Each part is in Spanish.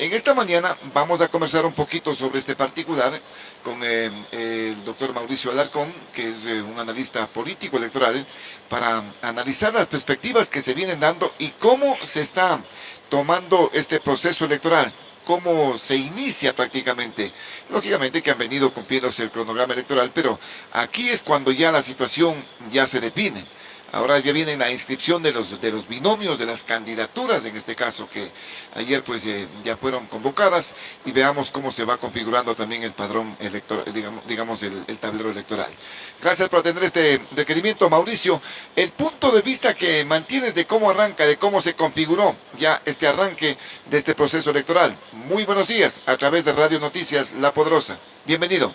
En esta mañana vamos a conversar un poquito sobre este particular con el doctor Mauricio Alarcón, que es un analista político electoral, para analizar las perspectivas que se vienen dando y cómo se está tomando este proceso electoral, cómo se inicia prácticamente. Lógicamente que han venido cumpliéndose el cronograma electoral, pero aquí es cuando ya la situación ya se define. Ahora ya viene la inscripción de los binomios, de las candidaturas, en este caso, que ayer pues ya fueron convocadas, y veamos cómo se va configurando también el padrón electoral, digamos el tablero electoral. Gracias por atender este requerimiento, Mauricio. El punto de vista que mantienes de cómo arranca, de cómo se configuró ya este arranque de este proceso electoral. Muy buenos días, a través de Radio Noticias La Poderosa. Bienvenido.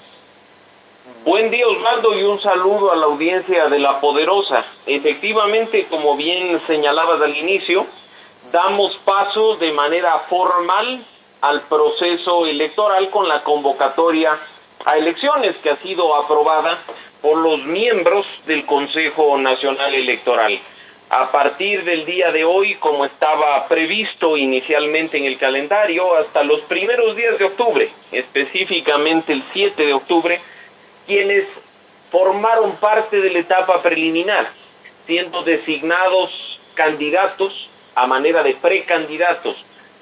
Buen día, Osvaldo, y un saludo a la audiencia de La Poderosa. Efectivamente, como bien señalabas al inicio, damos paso de manera formal al proceso electoral con la convocatoria a elecciones que ha sido aprobada por los miembros del Consejo Nacional Electoral. A partir del día de hoy, como estaba previsto inicialmente en el calendario, hasta los primeros días de octubre, específicamente el 7 de octubre, quienes formaron parte de la etapa preliminar, siendo designados candidatos a manera de precandidatos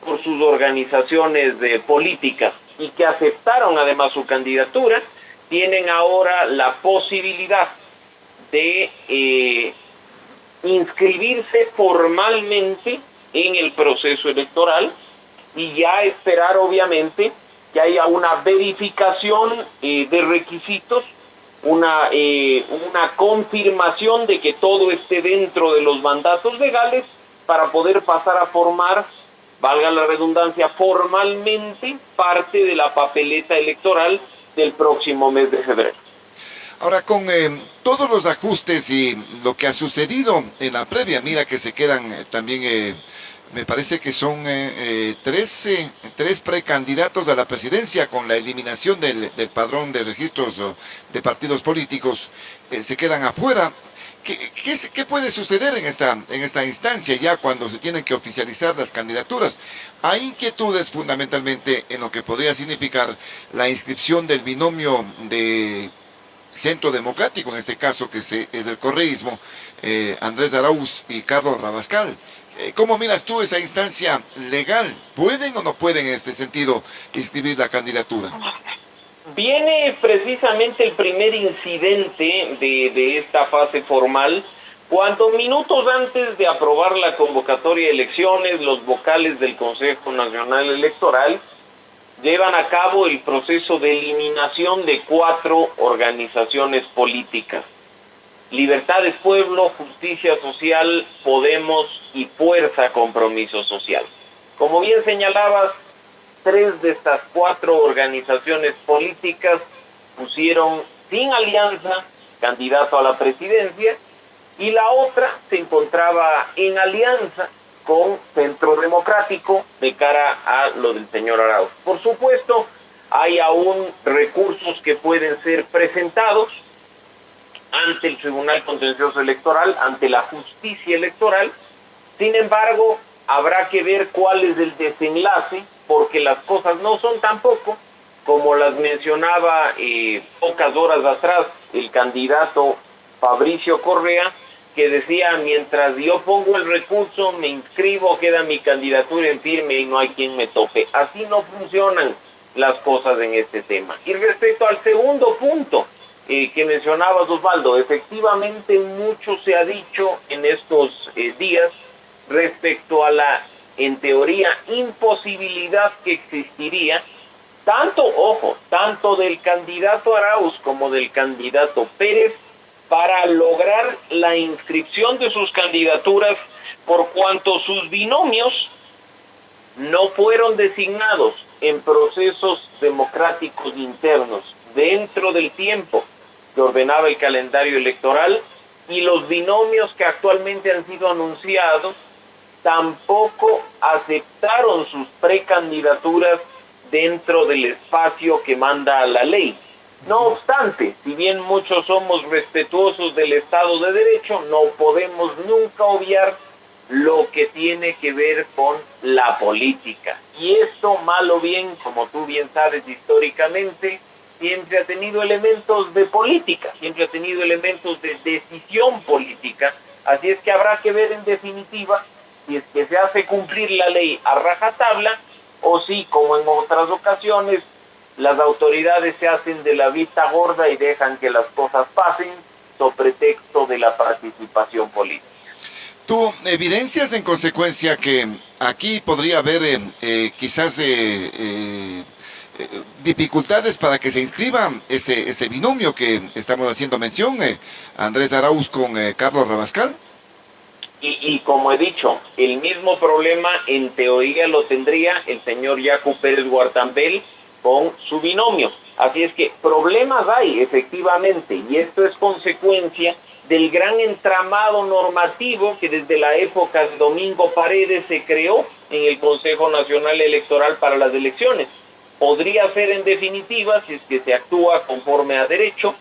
por sus organizaciones políticas y que aceptaron además su candidatura, tienen ahora la posibilidad de inscribirse formalmente en el proceso electoral y ya esperar obviamente que haya una verificación de requisitos, una confirmación de que todo esté dentro de los mandatos legales para poder pasar a formar, valga la redundancia, formalmente parte de la papeleta electoral del próximo mes de febrero. Ahora, con todos los ajustes y lo que ha sucedido en la previa, mira que se quedan también... me parece que son tres precandidatos a la presidencia con la eliminación del padrón de registros de partidos políticos, se quedan afuera. ¿Qué puede suceder en esta instancia ya cuando se tienen que oficializar las candidaturas? Hay inquietudes fundamentalmente en lo que podría significar la inscripción del binomio de Centro Democrático, en este caso que es el correísmo, Andrés Arauz y Carlos Rabascal. ¿Cómo miras tú esa instancia legal? ¿Pueden o no pueden en este sentido inscribir la candidatura? Viene precisamente el primer incidente de esta fase formal, cuando minutos antes de aprobar la convocatoria de elecciones, los vocales del Consejo Nacional Electoral llevan a cabo el proceso de eliminación de 4 organizaciones políticas: Libertades Pueblo, Justicia Social, Podemos y Fuerza Compromiso Social. Como bien señalabas, 3 de estas 4 organizaciones políticas pusieron sin alianza candidato a la presidencia y la otra se encontraba en alianza con Centro Democrático de cara a lo del señor Arauz. Por supuesto, hay aún recursos que pueden ser presentados ante el Tribunal Contencioso Electoral, ante la justicia electoral. Sin embargo, habrá que ver cuál es el desenlace, porque las cosas no son tampoco como las mencionaba pocas horas atrás el candidato Fabricio Correa, que decía: mientras yo pongo el recurso, me inscribo, queda mi candidatura en firme y no hay quien me tope. Así no funcionan las cosas en este tema. Y respecto al segundo punto que mencionabas, Osvaldo, efectivamente mucho se ha dicho en estos días respecto a la, en teoría, imposibilidad que existiría, tanto del candidato Arauz como del candidato Pérez, para lograr la inscripción de sus candidaturas, por cuanto sus binomios no fueron designados en procesos democráticos internos dentro del tiempo que ordenaba el calendario electoral, y los binomios que actualmente han sido anunciados tampoco aceptaron sus precandidaturas dentro del espacio que manda la ley. No obstante, si bien muchos somos respetuosos del Estado de Derecho, no podemos nunca obviar lo que tiene que ver con la política. Y esto, mal o bien, como tú bien sabes históricamente, siempre ha tenido elementos de política, siempre ha tenido elementos de decisión política. Así es que habrá que ver en definitiva si es que se hace cumplir la ley a rajatabla o si, como en otras ocasiones, las autoridades se hacen de la vista gorda y dejan que las cosas pasen sobre pretexto de la participación política. ¿Tú evidencias en consecuencia que aquí podría haber quizás dificultades para que se inscriba ese binomio que estamos haciendo mención, Andrés Arauz con Carlos Rabascal? Y como he dicho, el mismo problema en teoría lo tendría el señor Yacu Pérez Guartambel con su binomio. Así es que problemas hay, efectivamente, y esto es consecuencia del gran entramado normativo que desde la época de Domingo Paredes se creó en el Consejo Nacional Electoral para las elecciones. Podría ser en definitiva, si es que se actúa conforme a derecho,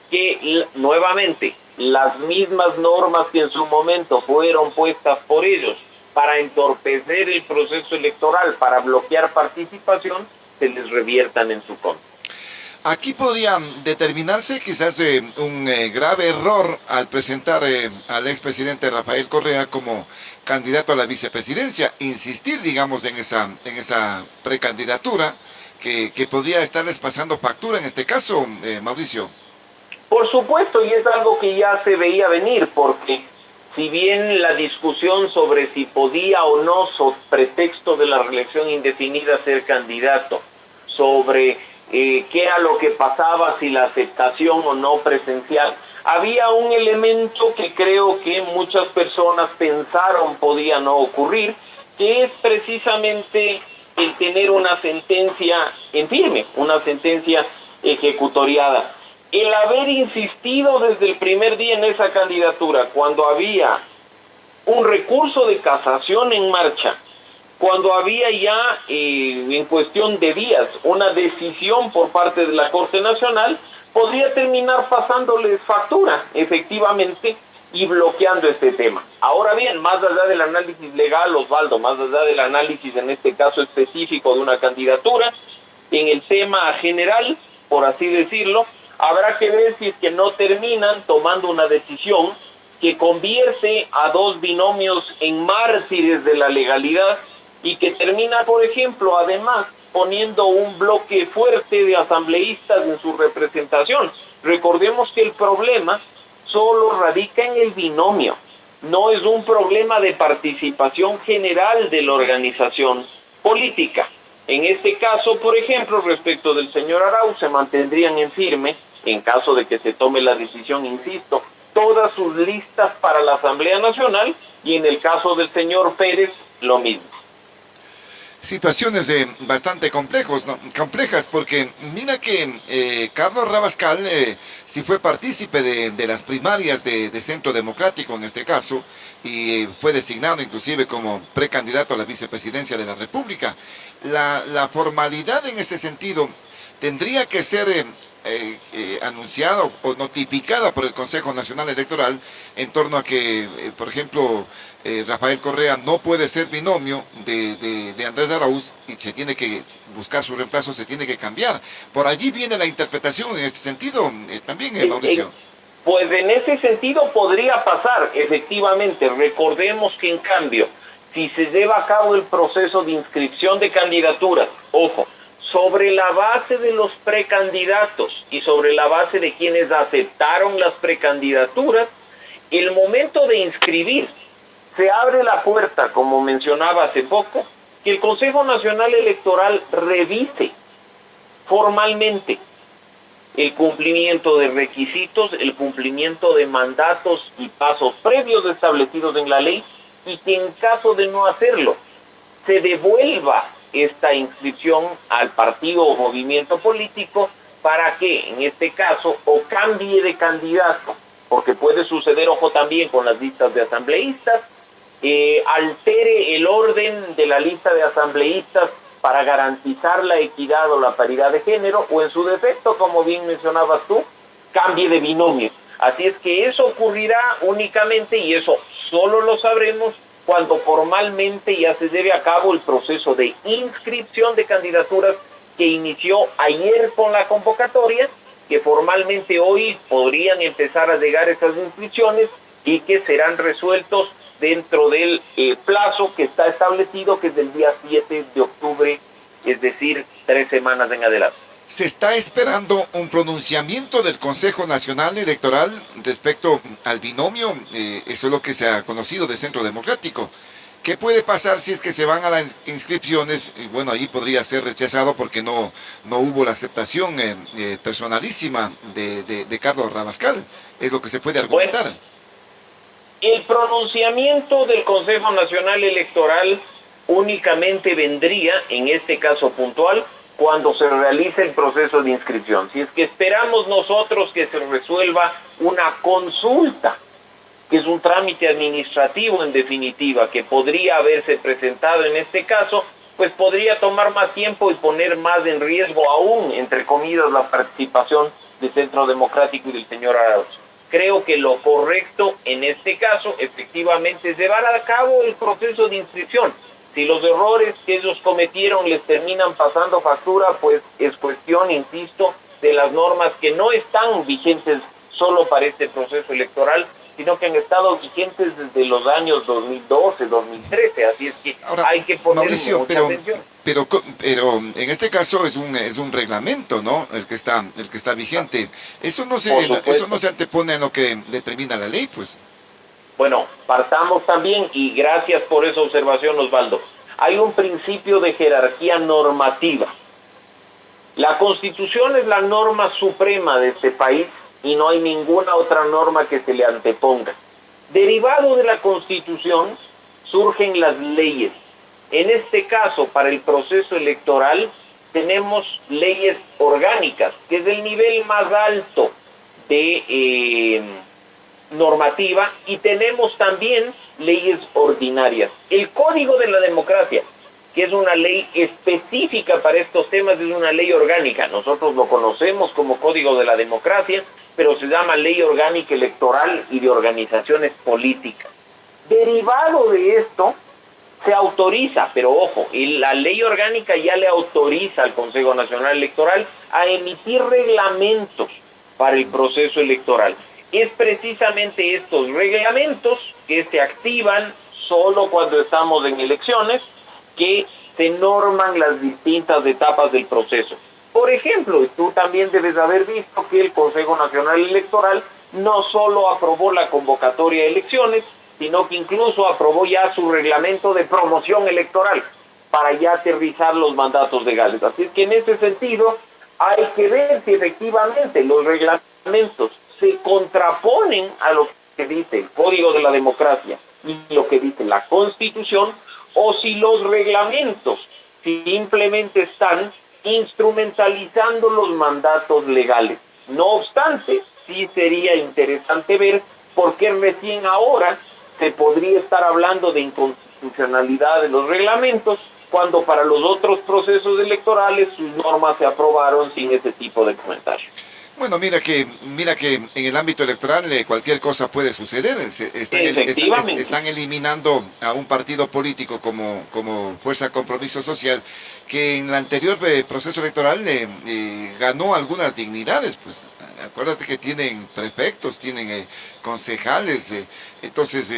que nuevamente las mismas normas que en su momento fueron puestas por ellos para entorpecer el proceso electoral, para bloquear participación, se les reviertan en su contra. Aquí podría determinarse quizás un grave error al presentar al expresidente Rafael Correa como candidato a la vicepresidencia, insistir, digamos, en esa precandidatura que podría estarles pasando factura en este caso, Mauricio. Por supuesto, y es algo que ya se veía venir, porque si bien la discusión sobre si podía o no, sobre pretexto de la reelección indefinida, ser candidato, sobre qué era lo que pasaba si la aceptación o no presencial, había un elemento que creo que muchas personas pensaron podía no ocurrir, que es precisamente el tener una sentencia en firme, una sentencia ejecutoriada. El haber insistido desde el primer día en esa candidatura, cuando había un recurso de casación en marcha, cuando había ya en cuestión de días una decisión por parte de la Corte Nacional, podría terminar pasándoles factura, efectivamente, y bloqueando este tema. Ahora bien, más allá del análisis legal, Osvaldo, más allá del análisis en este caso específico de una candidatura, en el tema general, por así decirlo, habrá que ver si es que no terminan tomando una decisión que convierte a dos binomios en mártires de la legalidad y que termina, por ejemplo, además, poniendo un bloque fuerte de asambleístas en su representación. Recordemos que el problema solo radica en el binomio, no es un problema de participación general de la organización política. En este caso, por ejemplo, respecto del señor Arauz, se mantendrían en firme, en caso de que se tome la decisión, insisto, todas sus listas para la Asamblea Nacional, y en el caso del señor Pérez, lo mismo. Situaciones bastante complejas, porque mira que Carlos Rabascal sí fue partícipe de las primarias de Centro Democrático en este caso, y fue designado inclusive como precandidato a la vicepresidencia de la República. La formalidad en este sentido tendría que ser anunciada o notificada por el Consejo Nacional Electoral en torno a que, por ejemplo, Rafael Correa no puede ser binomio de Andrés Arauz y se tiene que buscar su reemplazo, se tiene que cambiar. Por allí viene la interpretación en este sentido también, Mauricio. Pues en ese sentido podría pasar, efectivamente. Recordemos que en cambio, si se lleva a cabo el proceso de inscripción de candidaturas, ojo, sobre la base de los precandidatos y sobre la base de quienes aceptaron las precandidaturas, el momento de inscribir, se abre la puerta, como mencionaba hace poco, que el Consejo Nacional Electoral revise formalmente el cumplimiento de requisitos, el cumplimiento de mandatos y pasos previos establecidos en la ley, y que en caso de no hacerlo, se devuelva esta inscripción al partido o movimiento político para que, en este caso, o cambie de candidato, porque puede suceder, ojo, también con las listas de asambleístas, altere el orden de la lista de asambleístas para garantizar la equidad o la paridad de género, o en su defecto, como bien mencionabas tú, cambie de binomio. Así es que eso ocurrirá únicamente, y eso solo lo sabremos cuando formalmente ya se lleve a cabo el proceso de inscripción de candidaturas que inició ayer con la convocatoria, que formalmente hoy podrían empezar a llegar esas inscripciones y que serán resueltos dentro del plazo que está establecido, que es del día 7 de octubre, es decir, 3 semanas en adelante. Se está esperando un pronunciamiento del Consejo Nacional Electoral respecto al binomio, eso es lo que se ha conocido de Centro Democrático. ¿Qué puede pasar si es que se van a las inscripciones? Y bueno, ahí podría ser rechazado porque no hubo la aceptación personalísima de Carlos Rabascal, es lo que se puede argumentar. Bueno, el pronunciamiento del Consejo Nacional Electoral únicamente vendría, en este caso puntual, cuando se realice el proceso de inscripción. Si es que esperamos nosotros que se resuelva una consulta, que es un trámite administrativo en definitiva, que podría haberse presentado en este caso, pues podría tomar más tiempo y poner más en riesgo aún, entre comillas, la participación del Centro Democrático y del señor Arauz. Creo que lo correcto en este caso, efectivamente, es llevar a cabo el proceso de inscripción. Si los errores que ellos cometieron les terminan pasando factura, pues es cuestión, insisto, de las normas que no están vigentes solo para este proceso electoral, sino que han estado vigentes desde los años 2012, 2013, así es que ahora, hay que poner Mauricio, mucha atención. Pero en este caso es un reglamento, ¿no? El que está vigente. Eso no se antepone a lo que determina la ley, pues. Bueno, partamos también, y gracias por esa observación, Osvaldo. Hay un principio de jerarquía normativa. La Constitución es la norma suprema de este país y no hay ninguna otra norma que se le anteponga. Derivado de la Constitución surgen las leyes. En este caso, para el proceso electoral, tenemos leyes orgánicas, que es el nivel más alto de normativa, y tenemos también leyes ordinarias. El Código de la Democracia, que es una ley específica para estos temas, es una ley orgánica. Nosotros lo conocemos como Código de la Democracia, pero se llama Ley Orgánica Electoral y de Organizaciones Políticas. Derivado de esto, se autoriza, pero ojo, la ley orgánica ya le autoriza al Consejo Nacional Electoral a emitir reglamentos para el proceso electoral. Es precisamente estos reglamentos que se activan solo cuando estamos en elecciones, que se norman las distintas etapas del proceso. Por ejemplo, tú también debes haber visto que el Consejo Nacional Electoral no solo aprobó la convocatoria de elecciones, sino que incluso aprobó ya su reglamento de promoción electoral para ya aterrizar los mandatos legales. Así es que en ese sentido hay que ver si efectivamente los reglamentos se contraponen a lo que dice el Código de la Democracia y lo que dice la Constitución, o si los reglamentos simplemente están instrumentalizando los mandatos legales. No obstante, sí sería interesante ver por qué recién ahora se podría estar hablando de inconstitucionalidad de los reglamentos, cuando para los otros procesos electorales sus normas se aprobaron sin ese tipo de comentarios. Bueno, mira que en el ámbito electoral cualquier cosa puede suceder. Están eliminando a un partido político como Fuerza Compromiso Social, que en el anterior proceso electoral ganó algunas dignidades. Pues acuérdate que tienen prefectos, tienen concejales, entonces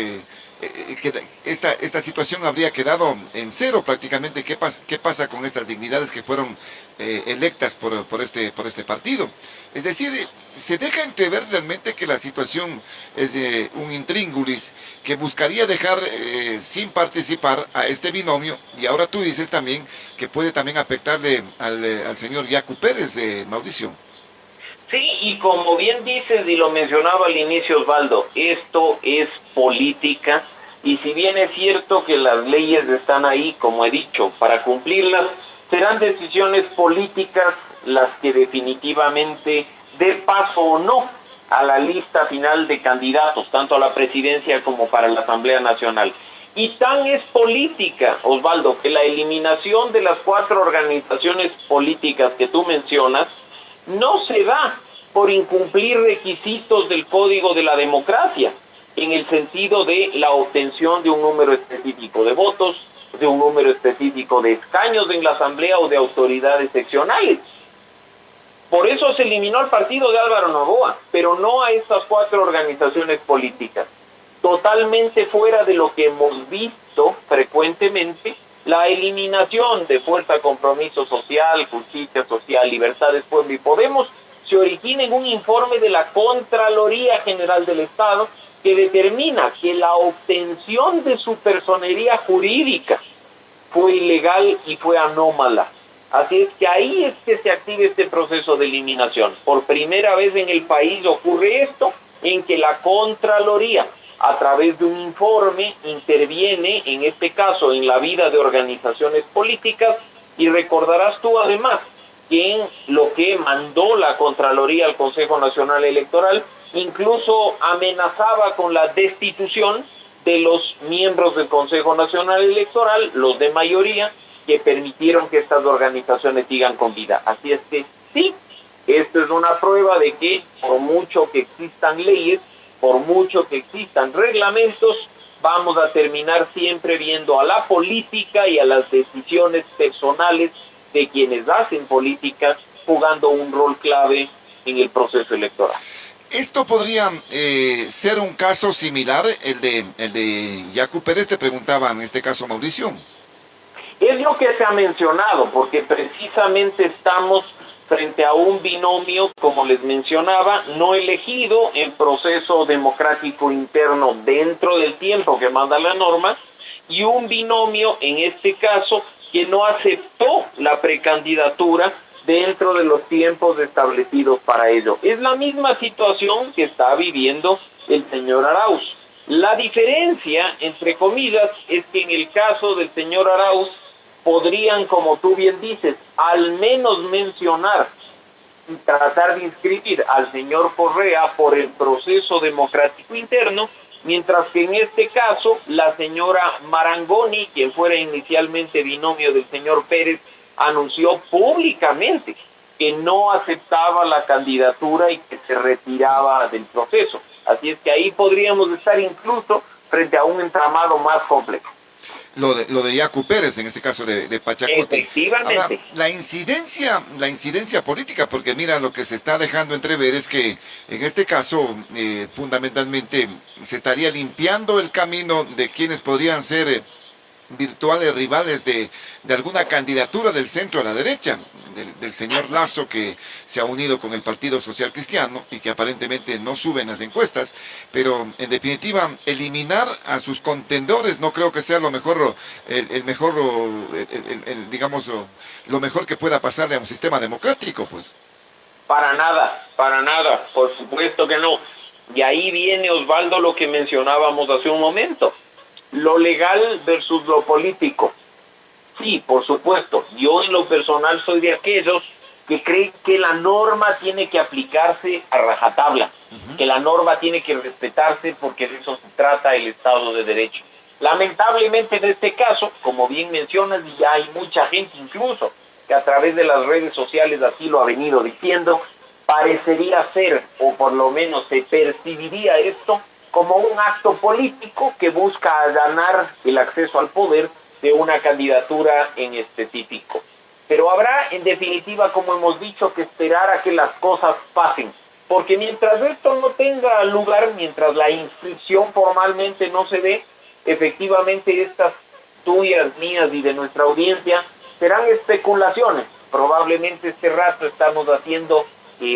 que esta situación habría quedado en cero prácticamente. ¿Qué pasa con estas dignidades que fueron electas por este partido? Es decir, se deja entrever realmente que la situación es un intríngulis que buscaría dejar sin participar a este binomio, y ahora tú dices también que puede también afectarle al señor Yacu Pérez, Mauricio. Sí, y como bien dices y lo mencionaba al inicio, Osvaldo, esto es política, y si bien es cierto que las leyes están ahí, como he dicho, para cumplirlas, serán decisiones políticas las que definitivamente dé paso o no a la lista final de candidatos, tanto a la presidencia como para la Asamblea Nacional. Y tan es política, Osvaldo, que la eliminación de las 4 organizaciones políticas que tú mencionas no se da por incumplir requisitos del Código de la Democracia, en el sentido de la obtención de un número específico de votos, de un número específico de escaños en la asamblea o de autoridades seccionales. Por eso se eliminó al partido de Álvaro Noboa, pero no a estas 4 organizaciones políticas. Totalmente fuera de lo que hemos visto frecuentemente, la eliminación de Fuerza Compromiso Social, Justicia Social, Libertades, Pueblo y Podemos se origina en un informe de la Contraloría General del Estado que determina que la obtención de su personería jurídica fue ilegal y fue anómala. Así es que ahí es que se activa este proceso de eliminación. Por primera vez en el país ocurre esto, en que la Contraloría, a través de un informe, interviene, en este caso, en la vida de organizaciones políticas, y recordarás tú además que en lo que mandó la Contraloría al Consejo Nacional Electoral, incluso amenazaba con la destitución de los miembros del Consejo Nacional Electoral, los de mayoría, que permitieron que estas organizaciones sigan con vida. Así es que sí, esto es una prueba de que por mucho que existan leyes, por mucho que existan reglamentos, vamos a terminar siempre viendo a la política y a las decisiones personales de quienes hacen política jugando un rol clave en el proceso electoral. Esto podría ser un caso similar, el de Yacu Pérez, te preguntaba en este caso Mauricio. Es lo que se ha mencionado, porque precisamente estamos frente a un binomio, como les mencionaba, no elegido en proceso democrático interno dentro del tiempo que manda la norma, y un binomio, en este caso, que no aceptó la precandidatura dentro de los tiempos establecidos para ello. Es la misma situación que está viviendo el señor Arauz. La diferencia, entre comillas, es que en el caso del señor Arauz, podrían, como tú bien dices, al menos mencionar y tratar de inscribir al señor Correa por el proceso democrático interno, mientras que en este caso la señora Marangoni, quien fuera inicialmente binomio del señor Pérez, anunció públicamente que no aceptaba la candidatura y que se retiraba del proceso. Así es que ahí podríamos estar incluso frente a un entramado más complejo. Lo de Yacu Pérez, en este caso de Pachacuti. Efectivamente. Ahora, la incidencia política, porque mira, lo que se está dejando entrever es que en este caso, fundamentalmente, se estaría limpiando el camino de quienes podrían ser virtuales rivales de alguna candidatura del centro a la derecha, del señor Lasso, que se ha unido con el Partido Social Cristiano y que aparentemente no suben las encuestas, pero en definitiva eliminar a sus contendores no creo que sea lo mejor, digamos, lo mejor que pueda pasarle a un sistema democrático, pues. Para nada, por supuesto que no. Y ahí viene, Osvaldo, lo que mencionábamos hace un momento. Lo legal versus lo político. Sí, por supuesto. Yo en lo personal soy de aquellos que creen que la norma tiene que aplicarse a rajatabla, que la norma tiene que respetarse porque de eso se trata el Estado de Derecho. Lamentablemente en este caso, como bien mencionas, y ya hay mucha gente incluso que a través de las redes sociales así lo ha venido diciendo, parecería ser, o por lo menos se percibiría esto, como un acto político que busca ganar el acceso al poder de una candidatura en específico. Pero habrá, en definitiva, como hemos dicho, que esperar a que las cosas pasen. Porque mientras esto no tenga lugar, mientras la inscripción formalmente no se dé, efectivamente estas tuyas, mías y de nuestra audiencia serán especulaciones. Probablemente este rato estamos haciendo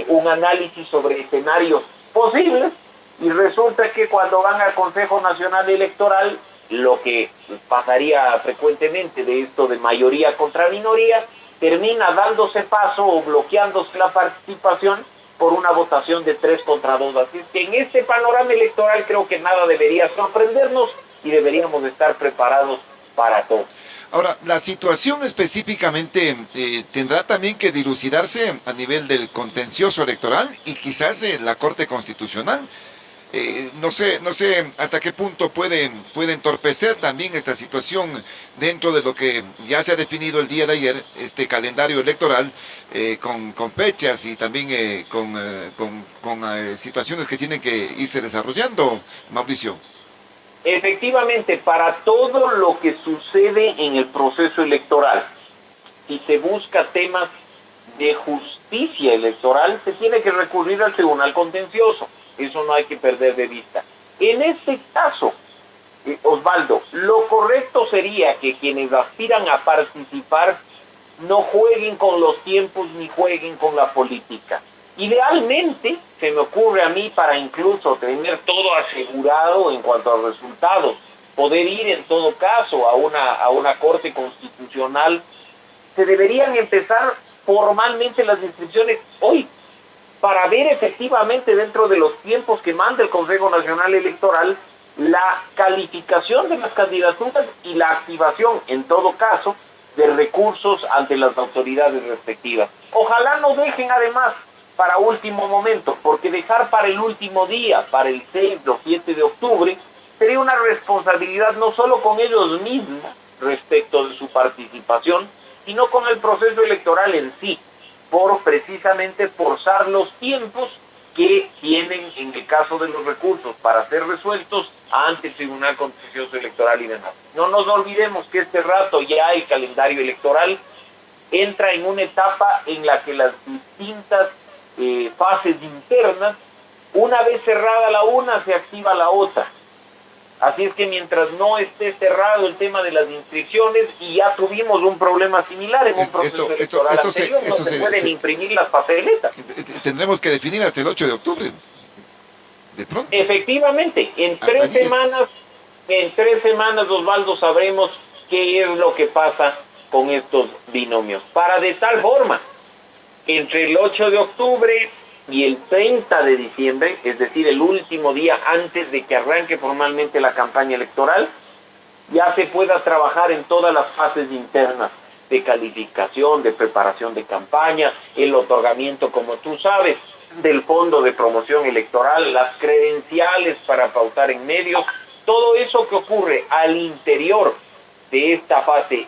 un análisis sobre escenarios posibles, y resulta que cuando van al Consejo Nacional Electoral, lo que pasaría frecuentemente de esto de mayoría contra minoría, termina dándose paso o bloqueándose la participación por una votación de 3 contra 2. Así es que en este panorama electoral creo que nada debería sorprendernos y deberíamos estar preparados para todo. Ahora, la situación específicamente tendrá también que dilucidarse a nivel del contencioso electoral y quizás la Corte Constitucional. No sé hasta qué punto puede entorpecer también esta situación dentro de lo que ya se ha definido el día de ayer, este calendario electoral, con fechas y también con situaciones que tienen que irse desarrollando, Mauricio. Efectivamente, para todo lo que sucede en el proceso electoral, si se busca temas de justicia electoral, se tiene que recurrir al Tribunal Contencioso. Eso no hay que perder de vista. En este caso, Osvaldo, lo correcto sería que quienes aspiran a participar no jueguen con los tiempos ni jueguen con la política. Idealmente, se me ocurre a mí, para incluso tener todo asegurado en cuanto a resultados, poder ir en todo caso a una corte constitucional, se deberían empezar formalmente las inscripciones hoy, para ver efectivamente dentro de los tiempos que manda el Consejo Nacional Electoral la calificación de las candidaturas y la activación, en todo caso, de recursos ante las autoridades respectivas. Ojalá no dejen además para último momento, porque dejar para el último día, para el 6 o 7 de octubre, sería una responsabilidad no solo con ellos mismos respecto de su participación, sino con el proceso electoral en sí, por precisamente forzar los tiempos que tienen en el caso de los recursos para ser resueltos ante el Tribunal Contencioso Electoral y demás. No nos olvidemos que este rato ya el calendario electoral entra en una etapa en la que las distintas fases internas, una vez cerrada la una, se activa la otra. Así es que mientras no esté cerrado el tema de las inscripciones, y ya tuvimos un problema similar en un proceso electoral anterior, no se pueden imprimir las papeletas. Tendremos que definir hasta el 8 de octubre. De pronto. Efectivamente, en 3 semanas, Osvaldo, sabremos qué es lo que pasa con estos binomios. Para de tal forma, entre el 8 de octubre y el 30 de diciembre, es decir, el último día antes de que arranque formalmente la campaña electoral, ya se pueda trabajar en todas las fases internas de calificación, de preparación de campaña, el otorgamiento, como tú sabes, del fondo de promoción electoral, las credenciales para pautar en medios, todo eso que ocurre al interior de esta fase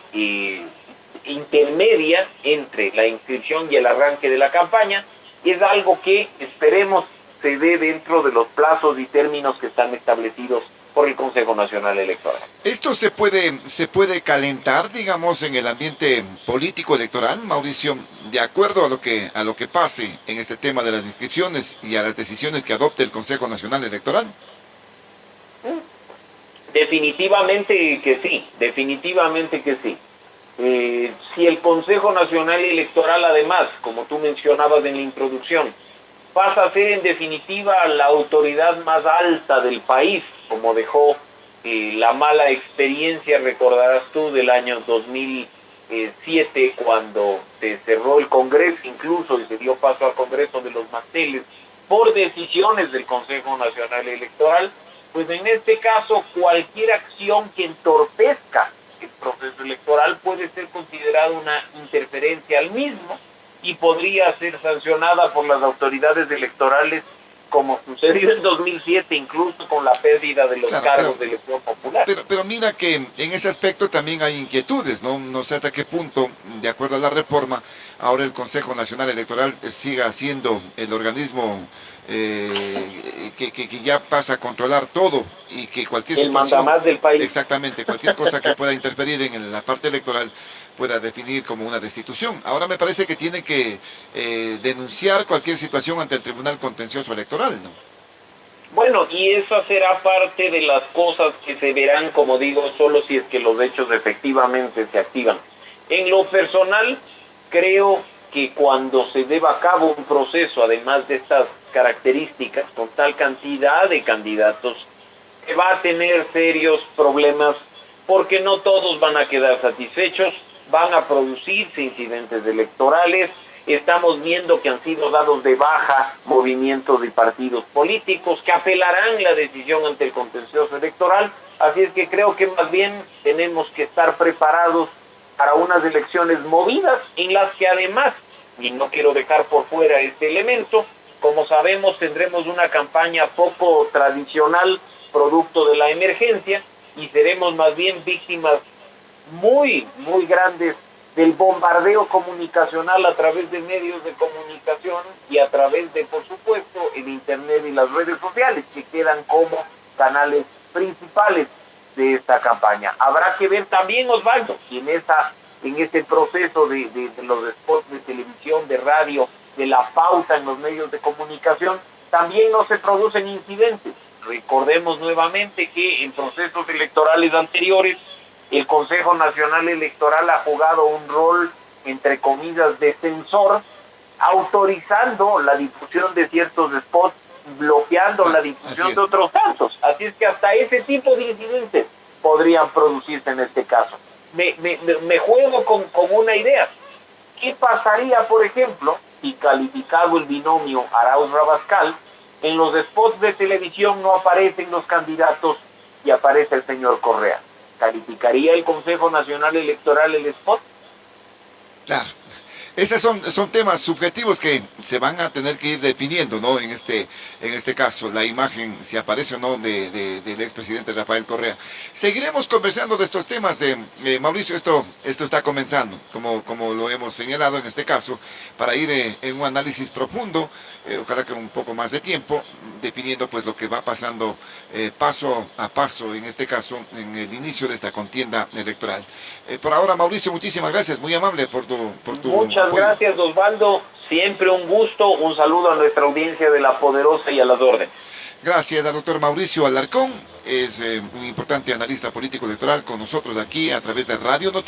intermedia entre la inscripción y el arranque de la campaña, es algo que esperemos se dé dentro de los plazos y términos que están establecidos por el Consejo Nacional Electoral. ¿Esto se puede calentar, digamos, en el ambiente político electoral, Mauricio, de acuerdo a lo que pase en este tema de las inscripciones y a las decisiones que adopte el Consejo Nacional Electoral? Definitivamente que sí, definitivamente que sí. Si el Consejo Nacional Electoral, además, como tú mencionabas en la introducción, pasa a ser en definitiva la autoridad más alta del país, como dejó la mala experiencia, recordarás tú, del año 2007, cuando se cerró el Congreso incluso y se dio paso al Congreso de los Manteles por decisiones del Consejo Nacional Electoral, pues en este caso cualquier acción que entorpezca el proceso electoral puede ser considerada una interferencia al mismo y podría ser sancionada por las autoridades electorales, como sucedió en 2007, incluso con la pérdida de los cargos de elección popular. Pero mira que en ese aspecto también hay inquietudes, ¿no? No sé hasta qué punto, de acuerdo a la reforma, ahora el Consejo Nacional Electoral siga siendo el organismo que ya pasa a controlar todo y que cualquier situación, mandamás del país. Exactamente, cualquier cosa que pueda interferir en la parte electoral pueda definir como una destitución. Ahora me parece que tiene que denunciar cualquier situación ante el Tribunal Contencioso Electoral, ¿no? Bueno, y esa será parte de las cosas que se verán, como digo, solo si es que los hechos efectivamente se activan. En lo personal, creo que cuando se lleva a cabo un proceso, además de estas características, con tal cantidad de candidatos, se va a tener serios problemas, porque no todos van a quedar satisfechos, van a producirse incidentes electorales. Estamos viendo que han sido dados de baja movimientos y partidos políticos que apelarán la decisión ante el contencioso electoral, así es que creo que más bien tenemos que estar preparados para unas elecciones movidas en las que además, y no quiero dejar por fuera este elemento, Como sabemos, tendremos una campaña poco tradicional, producto de la emergencia, y seremos más bien víctimas muy, muy grandes del bombardeo comunicacional a través de medios de comunicación y a través de, por supuesto, el Internet y las redes sociales, que quedan como canales principales de esta campaña. Habrá que ver también, Osvaldo, si en este proceso de los spots de televisión, de radio, de la pauta en los medios de comunicación, también no se producen incidentes. Recordemos nuevamente que en procesos electorales anteriores, el Consejo Nacional Electoral ha jugado un rol, entre comillas, de censor, autorizando la difusión de ciertos spots, bloqueando la difusión de otros tantos. Así es que hasta ese tipo de incidentes podrían producirse en este caso. Me juego con una idea. ¿Qué pasaría, por ejemplo, si calificado el binomio Arauz-Rabascal, en los spots de televisión no aparecen los candidatos y aparece el señor Correa? ¿Calificaría el Consejo Nacional Electoral el spot? Claro. Esos son temas subjetivos que se van a tener que ir definiendo, ¿no? En este caso, la imagen, si aparece o no, del expresidente Rafael Correa. Seguiremos conversando de estos temas, Mauricio. Esto está comenzando, como lo hemos señalado en este caso, para ir en un análisis profundo, ojalá que un poco más de tiempo, definiendo pues lo que va pasando paso a paso, en este caso, en el inicio de esta contienda electoral. Por ahora, Mauricio, muchísimas gracias, muy amable por tu Muchas apoyo. gracias, Osvaldo. Siempre un gusto. Un saludo a nuestra audiencia de La Poderosa y a las órdenes. Gracias al doctor Mauricio Alarcón, es un importante analista político electoral con nosotros aquí a través de Radio Noticias.